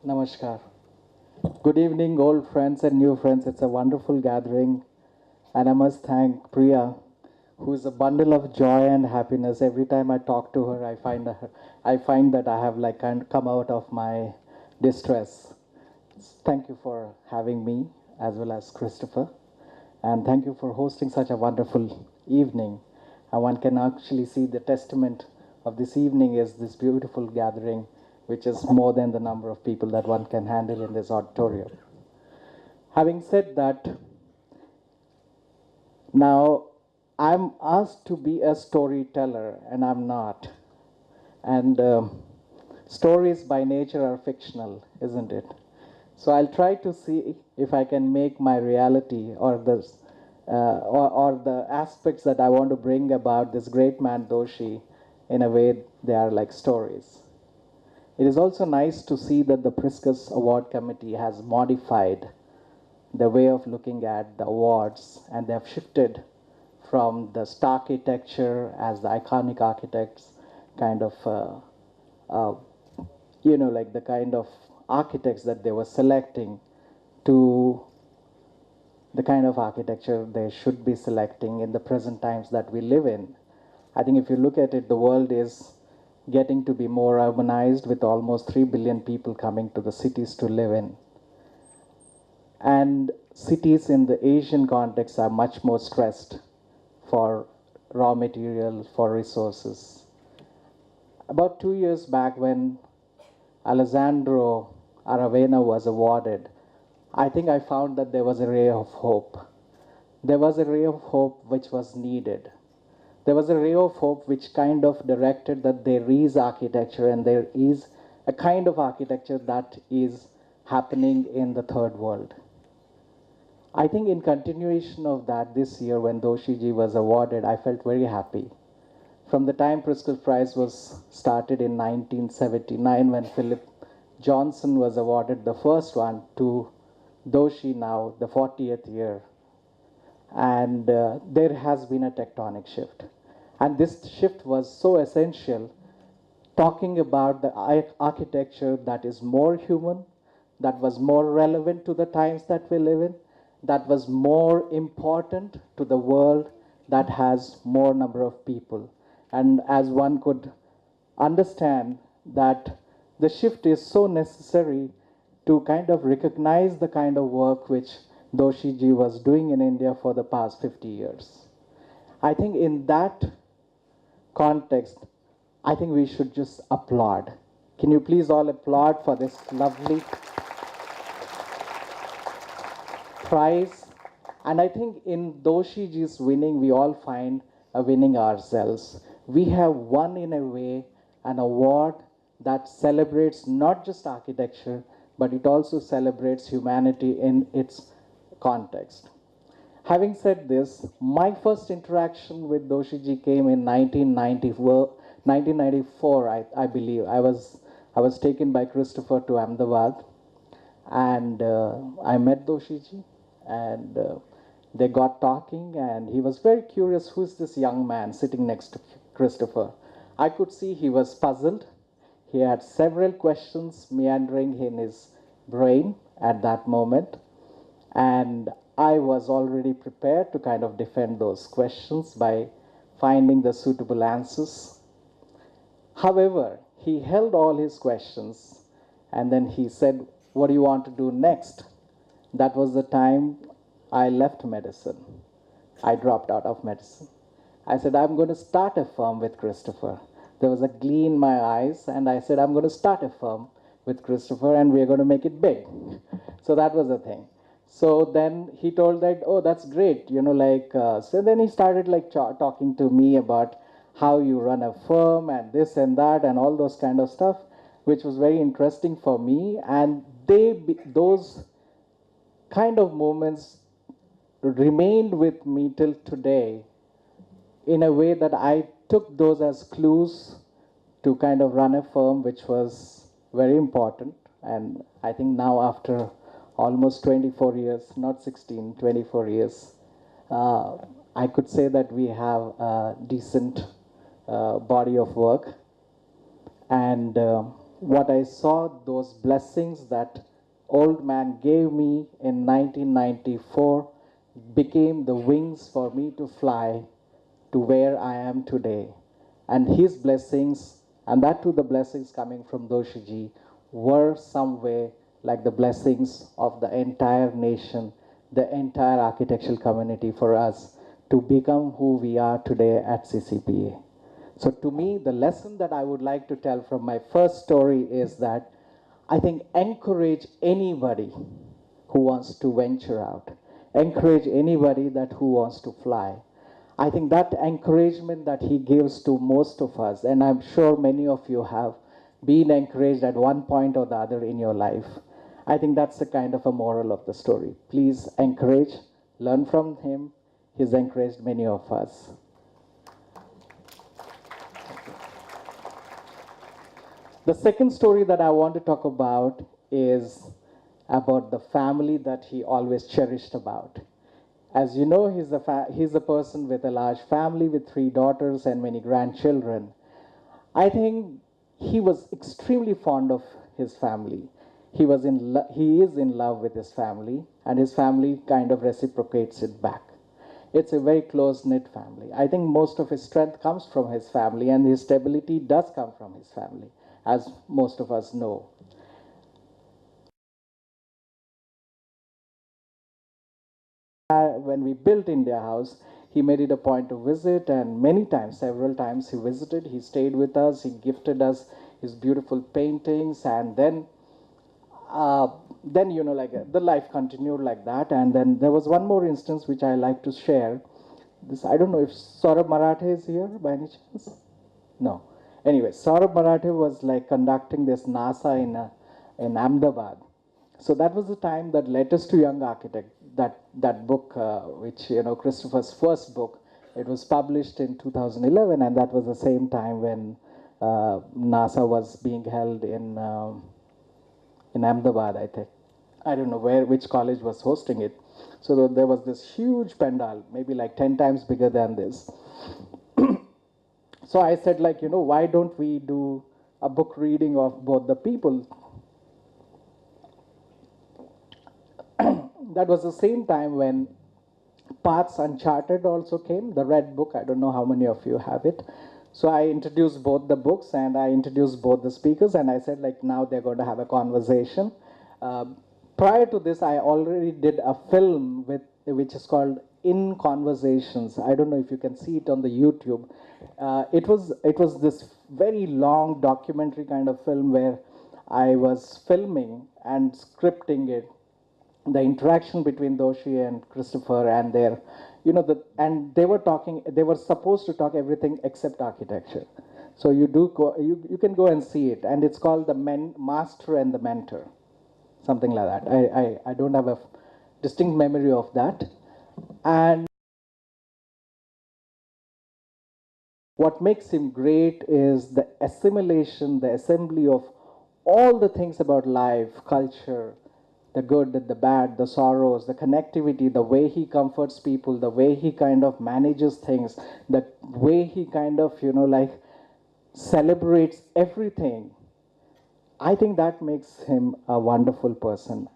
Namaskar. Good evening, old friends and new friends. It's a wonderful gathering, and I must thank Priya, who is a bundle of joy and happiness. Every time I talk to her, I find that I have like come out of my distress. Thank you for having me, as well as Christopher, and thank you for hosting such a wonderful evening. And one can actually see the testament of this evening is this beautiful gathering, which is more than the number of people that one can handle in this auditorium. Having said that, now I'm asked to be a storyteller, and I'm not. And stories by nature are fictional, isn't it? So I'll try to see if I can make my reality or the aspects that I want to bring about this great man Doshi in a way they are like stories. It is also nice to see that the Priscus Award Committee has modified the way of looking at the awards, and they have shifted from the star architecture as the iconic architects kind of like the kind of architects that they were selecting to the kind of architecture they should be selecting in the present times that we live in. I think if you look at it, the world is getting to be more urbanized with almost 3 billion people coming to the cities to live in. And cities in the Asian context are much more stressed for raw material, for resources. About 2 years back, when Alessandro Aravena was awarded, I think I found that there was a ray of hope. There was a ray of hope which was needed. There was a ray of hope which kind of directed that there is architecture and there is a kind of architecture that is happening in the third world. I think in continuation of that, this year when Doshiji was awarded, I felt very happy. From the time Pritzker Prize was started in 1979, when Philip Johnson was awarded the first one, to Doshi now, the 40th year. And there has been a tectonic shift. And this shift was so essential, talking about the architecture that is more human, that was more relevant to the times that we live in, that was more important to the world that has more number of people. And as one could understand that the shift is so necessary to kind of recognize the kind of work which Doshiji was doing in India for the past 50 years. I think in that context, I think we should just applaud. Can you please all applaud for this lovely prize? And I think in Doshiji's winning, we all find a winning ourselves. We have won, in a way, an award that celebrates not just architecture, but it also celebrates humanity in its context. Having said this, my first interaction with Doshiji came in 1994, I believe. I was taken by Christopher to Ahmedabad, and I met Doshiji, and they got talking, and he was very curious, who's this young man sitting next to Christopher? I could see he was puzzled. He had several questions meandering in his brain at that moment, and I was already prepared to kind of defend those questions by finding the suitable answers. However, he held all his questions, and then he said, "What do you want to do next?" That was the time I left medicine. I dropped out of medicine. I said, "I'm going to start a firm with Christopher." There was a glee in my eyes, and I said, "I'm going to start a firm with Christopher, and we're going to make it big." So that was the thing. So then he told that, "Oh, that's great," so then he started like talking to me about how you run a firm and this and that and all those kind of stuff, which was very interesting for me. And those kind of moments remained with me till today, in a way that I took those as clues to kind of run a firm, which was very important. And I think now, after almost 24 years, not 16, 24 years, I could say that we have a decent body of work. And what I saw, those blessings that old man gave me in 1994 became the wings for me to fly to where I am today. And his blessings, and that too the blessings coming from Doshiji, were some way like the blessings of the entire nation, the entire architectural community for us to become who we are today at CCBA. So to me, the lesson that I would like to tell from my first story is that I think encourage anybody who wants to venture out. Encourage anybody that who wants to fly. I think that encouragement that he gives to most of us, and I'm sure many of you have been encouraged at one point or the other in your life. I think that's the kind of a moral of the story. Please encourage, learn from him. He's encouraged many of us. The second story that I want to talk about is about the family that he always cherished about. As you know, he's a person with a large family with 3 daughters and many grandchildren. I think he was extremely fond of his family. He is in love with his family, and his family kind of reciprocates it back. It's a very close-knit family. I think most of his strength comes from his family, and his stability does come from his family, as most of us know. When we built India House, he made it a point to visit, and many times, several times he visited, he stayed with us, he gifted us his beautiful paintings, and uh, then like the life continued like that. And then there was one more instance which I like to share. This, I don't know if Saurabh Marathe is here by any chance. No. Anyway, Saurabh Marathe was like conducting this NASA in Ahmedabad. So that was the time that Letters to Young Architect, that book, which Christopher's first book, it was published in 2011, and that was the same time when NASA was being held in Ahmedabad, I think. I don't know which college was hosting it. So there was this huge pandal, maybe like 10 times bigger than this. So I said, like, why don't we do a book reading of both the people? That was the same time when Paths Uncharted also came, the red book. I don't know how many of you have it. So I introduced both the books, and I introduced both the speakers, and I said, like, now they're going to have a conversation. Prior to this, I already did a film which is called In Conversations. I don't know if you can see it on the YouTube. It was this very long documentary kind of film where I was filming and scripting it, the interaction between Doshi and Christopher, and and they were talking. They were supposed to talk everything except architecture. So you can go and see it, and it's called the Master and the Mentor, something like that. I don't have a distinct memory of that. And what makes him great is the assimilation, the assembly of all the things about life, culture, the good, the bad, the sorrows, the connectivity, the way he comforts people, the way he kind of manages things, the way he kind of, like celebrates everything. I think that makes him a wonderful person.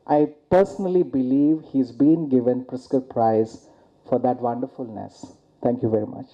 I personally believe he's been given Pritzker Prize for that wonderfulness. Thank you very much.